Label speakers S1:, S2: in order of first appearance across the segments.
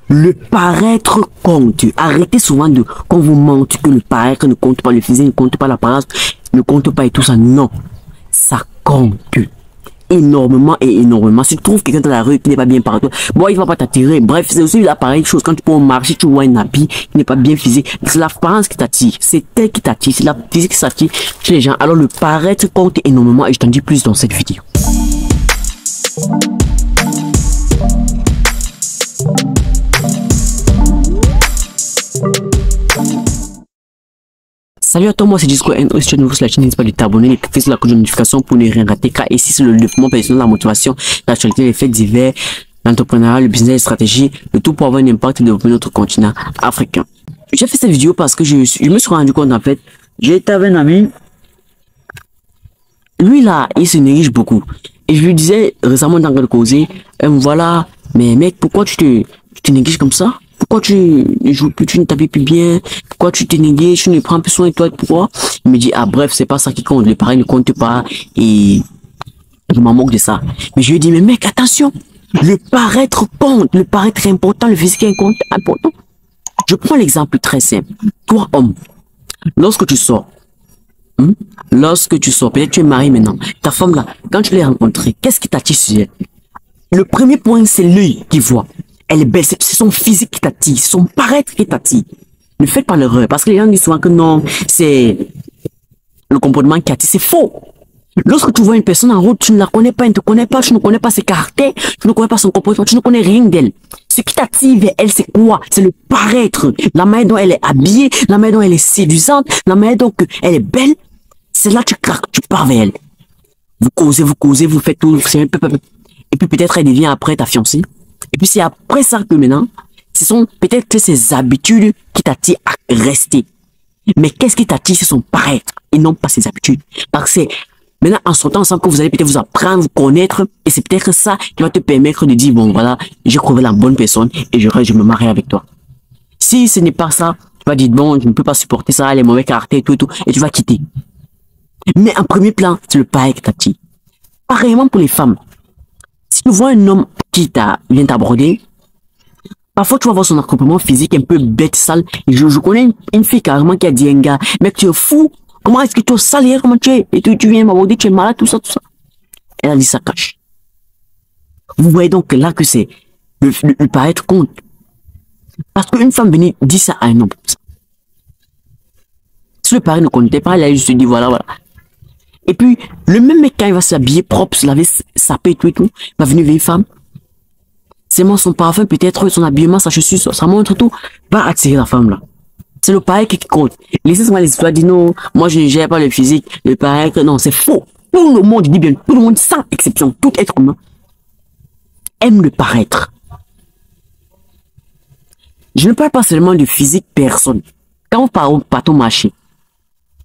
S1: Le paraître compte. Arrêtez souvent de, qu'on vous mente que le paraître ne compte pas, le physique ne compte pas, l'apparence ne compte pas et tout ça. Non. Ça compte. Énormément et énormément. Si tu trouves quelqu'un dans la rue qui n'est pas bien partout, bon, il va pas t'attirer. Bref, c'est aussi la pareille chose. Quand tu peux marcher, tu vois un habit qui n'est pas bien physique. C'est l'apparence qui t'attire. C'est elle qui t'attire. C'est la physique qui s'attire chez les gens. Alors, le paraître compte énormément et je t'en dis plus dans cette vidéo. Salut à toi, moi c'est Disco NO. Si tu es nouveau sur la chaîne, n'hésite pas de t'abonner et cliquer sur la cloche de notification pour ne rien rater. Car ici, c'est le développement personnel, la motivation, l'actualité, les faits divers, l'entrepreneuriat, le business, la stratégie, le tout pour avoir un impact et développer notre continent africain. J'ai fait cette vidéo parce que je me suis rendu compte, en fait, j'étais avec un ami. Lui là, il se néglige beaucoup. Et je lui disais récemment dans le causé, voilà, mais mec, pourquoi tu te négliges comme ça? Pourquoi tu ne joues plus, tu ne t'habilles plus bien? Pourquoi tu te négliges, tu ne prends plus soin de toi? Pourquoi? Il me dit, ah bref, c'est pas ça qui compte, le pareil ne compte pas. Et je m'en moque de ça. Mais je lui ai dit, mais mec, attention, le paraître compte, le paraître est important, le physique est important. Je prends l'exemple très simple. Toi, homme, lorsque tu sors, peut-être tu es marié maintenant, ta femme là, quand tu l'as rencontrée, qu'est-ce qui t'attire sur elle? Le premier point, c'est l'œil qui voit. Elle est belle, c'est son physique qui t'attire, son paraître qui t'attire. Ne faites pas l'erreur, parce que les gens disent souvent que non, c'est le comportement qui attire, c'est faux. Lorsque tu vois une personne en route, tu ne la connais pas, elle ne te connaît pas, tu ne connais pas ses caractères, tu ne connais pas son comportement, tu ne connais rien d'elle. Ce qui t'attire vers elle, c'est quoi? C'est le paraître, la manière dont elle est habillée, la manière dont elle est séduisante, la manière dont elle est belle. C'est là que tu craques, tu pars vers elle. Vous causez, vous faites tout, et puis peut-être elle devient après ta fiancée. Et puis c'est après ça que maintenant, ce sont peut-être ces habitudes qui t'attirent à rester. Mais qu'est-ce qui t'attire, c'est son paraître et non pas ses habitudes. Parce que c'est maintenant en sortant ensemble que vous allez peut-être vous apprendre, vous connaître, et c'est peut-être ça qui va te permettre de dire, bon voilà, j'ai trouvé la bonne personne et je me marie avec toi. Si ce n'est pas ça, tu vas dire, bon, je ne peux pas supporter ça, les mauvais caractères, tout, et tu vas quitter. Mais en premier plan, c'est le paraître qui t'attire. Pareillement pour les femmes. Si tu vois un homme qui vient t'aborder, parfois tu vas voir son accompagnement physique un peu bête, sale. Et je connais une fille carrément qui a dit à un gars, mec, tu es fou, comment est-ce que tu es sale hier, comment tu es, et tu viens m'aborder, tu es malade, tout ça. Elle a dit ça cache. Vous voyez donc là que c'est le paraître compte. Parce qu'une femme venue dit ça à un homme. Si le paraître ne comptait pas, elle a juste dit voilà. Et puis, le même mec, quand il va s'habiller propre, se laver, saper et tout, il va venir vers une femme. C'est moi son parfum, peut-être son habillement, sa chaussure, ça montre tout, va attirer la femme là. C'est le paraître qui compte. Laissez-moi les histoires disent non, moi je ne gère pas le physique, le paraître, non, c'est faux. Tout le monde dit bien, tout le monde sans exception, tout être humain aime le paraître. Je ne parle pas seulement de physique personne. Quand vous partez au marché,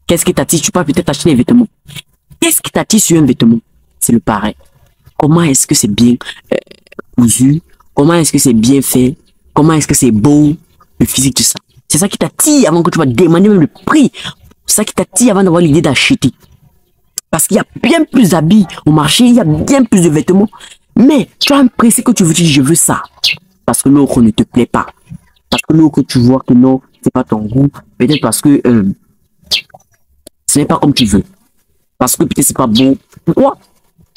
S1: qu'est-ce qui t'attire? Tu peux peut-être acheter des vêtements. Qu'est-ce qui t'attire sur un vêtement? C'est le paraître. Comment est-ce que c'est bien cousu? Comment est-ce que c'est bien fait? Comment est-ce que c'est beau? Le physique, tout ça. C'est ça qui t'attire avant que tu vas demander même le prix. C'est ça qui t'attire avant d'avoir l'idée d'acheter. Parce qu'il y a bien plus d'habits au marché, il y a bien plus de vêtements. Mais tu as un prix que tu veux dire, je veux ça. Parce que l'autre ne te plaît pas. Parce que l'autre, tu vois que non, c'est pas ton goût. Peut-être parce que ce n'est pas comme tu veux. Parce que peut-être c'est pas bon. Pourquoi?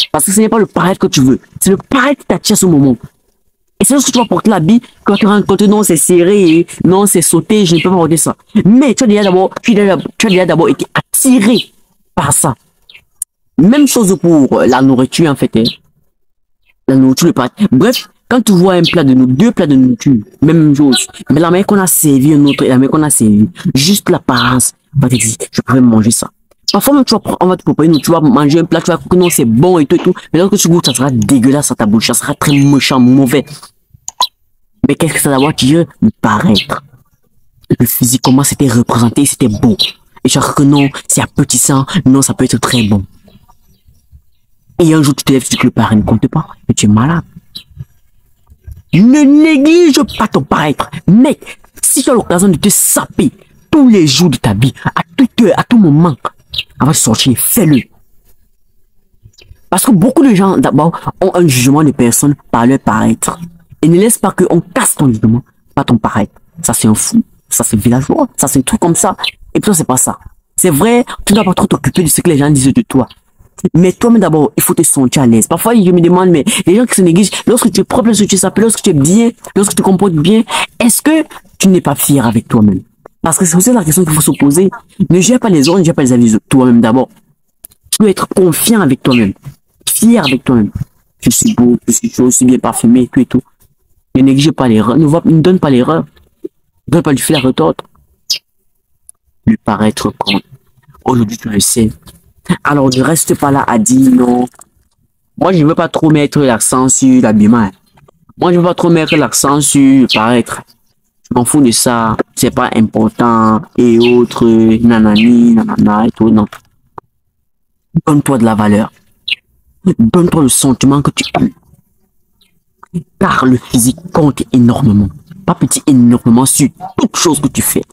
S1: Parce que ce n'est pas le paraître que tu veux. C'est le paraître qui t'attire à ce moment. Et c'est lorsque tu vas porter l'habit, quand tu rencontres, non, c'est serré, non, c'est sauté, je ne peux pas porter ça. Mais tu as déjà d'abord été attiré par ça. Même chose pour la nourriture, en fait. La nourriture, le paraître. Bref, quand tu vois un plat de nourriture, deux plats de nourriture, même chose. Mais la manière qu'on a servi un autre et la manière qu'on a servi, juste l'apparence, va te dire, je pourrais manger ça. Parfois même on va te proposer, tu vas manger un plat, tu vas croire que non c'est bon et tout, mais lorsque tu goûtes, ça sera dégueulasse à ta bouche, ça sera très méchant, mauvais. Mais qu'est-ce que ça doit dire? Le paraître. Le physique, comment c'était représenté, c'était beau. Et je crois que non, c'est appétissant, non, ça peut être très bon. Et un jour tu te lèves, tu dis que le paraître ne compte pas, et tu es malade. Ne néglige pas ton paraître. Mec, si tu as l'occasion de te saper tous les jours de ta vie, à toute heure, à tout moment, avant de sortir, fais-le. Parce que beaucoup de gens, d'abord, ont un jugement de personnes par leur paraître. Et ne laisse pas qu'on casse ton jugement pas ton pareil. Ça, c'est un fou. Ça, c'est villageois. Ça, c'est un truc comme ça. Et puis, c'est pas ça. C'est vrai, tu ne dois pas trop t'occuper de ce que les gens disent de toi. Mais toi-même d'abord, il faut te sentir à l'aise. Parfois, je me demande, mais les gens qui se négligent, lorsque tu es propre, lorsque tu es sapé, lorsque tu es bien, lorsque tu te comportes bien, est-ce que tu n'es pas fier avec toi-même? Parce que c'est aussi la question qu'il faut se poser. Ne gère pas les autres, ne gère pas les avis de toi-même d'abord. Tu dois être confiant avec toi-même. Fier avec toi-même. Je suis beau, je suis bien parfumé, tout et tout. Ne néglige pas l'erreur, ne donne pas l'erreur. Ne donne pas du fil à retordre. Lui paraître con. Aujourd'hui, tu le sais. Alors, ne reste pas là à dire non. Moi, je ne veux pas trop mettre l'accent sur l'habillement. Moi, je ne veux pas trop mettre l'accent sur le paraître. Je m'en fous de ça. C'est pas important. Et autres, nanani, nanana et tout, non. Donne-toi de la valeur. Donne-toi le sentiment que tu aimes. Car le physique compte énormément. Pas petit, énormément sur toute chose que tu fais.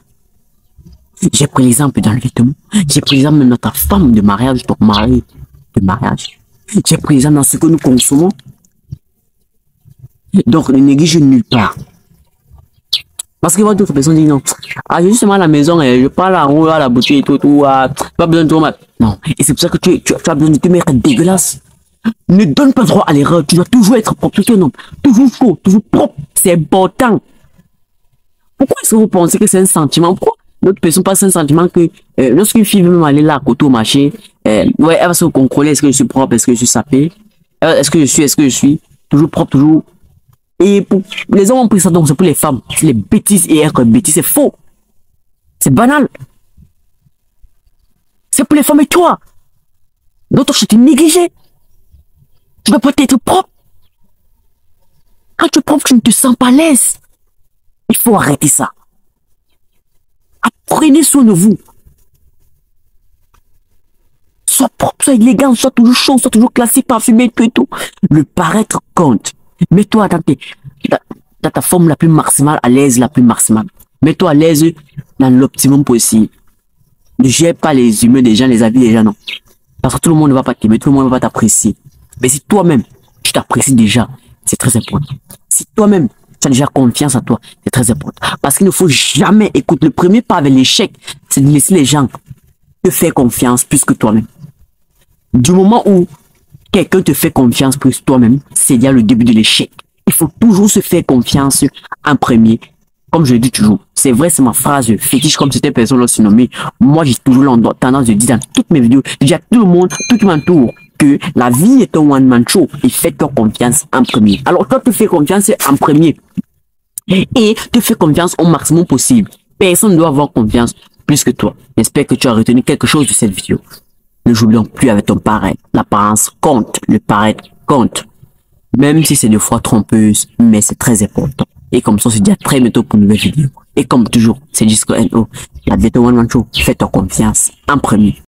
S1: J'ai pris l'exemple dans le vêtement. J'ai pris l'exemple dans ta femme de mariage, ton mari de mariage. J'ai pris l'exemple dans ce que nous consommons. Donc, ne néglige nulle part. Parce que d'autres personnes disent non. Ah, j'ai justement à la maison, je parle à à la boutique et tout, pas besoin de trop mal. Non. Et c'est pour ça que tu as besoin de te mettre dégueulasse. Ne donne pas droit à l'erreur. Tu dois toujours être propre. Tu es un homme. Toujours chaud, toujours propre. C'est important. Pourquoi est-ce que vous pensez que c'est un sentiment? Pourquoi d'autres personnes passent un sentiment que lorsqu'une fille veut même aller là à côté au marché, ouais, elle va se contrôler. Est-ce que je suis propre? Est-ce que je suis sapé? Est-ce que je suis toujours propre, toujours. Et pour les hommes ont pris ça, donc c'est pour les femmes. C'est les bêtises et être bêtises, c'est faux. C'est banal. C'est pour les femmes et toi. D'autres, je t'ai négligé. Tu dois pas être propre. Quand tu es propre, tu ne te sens pas à l'aise. Il faut arrêter ça. Apprenez soin de vous. Sois propre, sois élégant, sois toujours chaud, sois toujours classique, parfumé, tout et tout. Le paraître compte. Mets-toi dans ta forme la plus maximale, à l'aise la plus maximale. Mets-toi à l'aise dans l'optimum possible. Ne gère pas les humeurs des gens, les avis des gens, non. Parce que tout le monde ne va pas t'aimer, tout le monde ne va pas t'apprécier. Mais si toi-même, tu t'apprécies déjà, c'est très important. Si toi-même, tu as déjà confiance en toi, c'est très important. Parce qu'il ne faut jamais, écoute, le premier pas avec l'échec, c'est de laisser les gens te faire confiance plus que toi-même. Du moment où quelqu'un te fait confiance plus que toi-même, c'est déjà le début de l'échec. Il faut toujours se faire confiance en premier. Comme je le dis toujours, c'est vrai, c'est ma phrase fétiche comme certaines personnes l'ont surnommé. Moi, j'ai toujours tendance de dire dans toutes mes vidéos, je dis à tout le monde, tout qui m'entoure, que la vie est un one-man show et fais-toi confiance en premier. Alors, toi, te fais confiance en premier et te fais confiance au maximum possible. Personne ne doit avoir confiance plus que toi. J'espère que tu as retenu quelque chose de cette vidéo. Ne joue donc plus avec ton paraître. L'apparence compte, le paraître compte. Même si c'est des fois trompeuse, mais c'est très important. Et comme ça, on se dit à très bientôt pour une nouvelle vidéo. Et comme toujours, c'est Disco NO. La Veto One Man Show, fais-toi confiance en premier.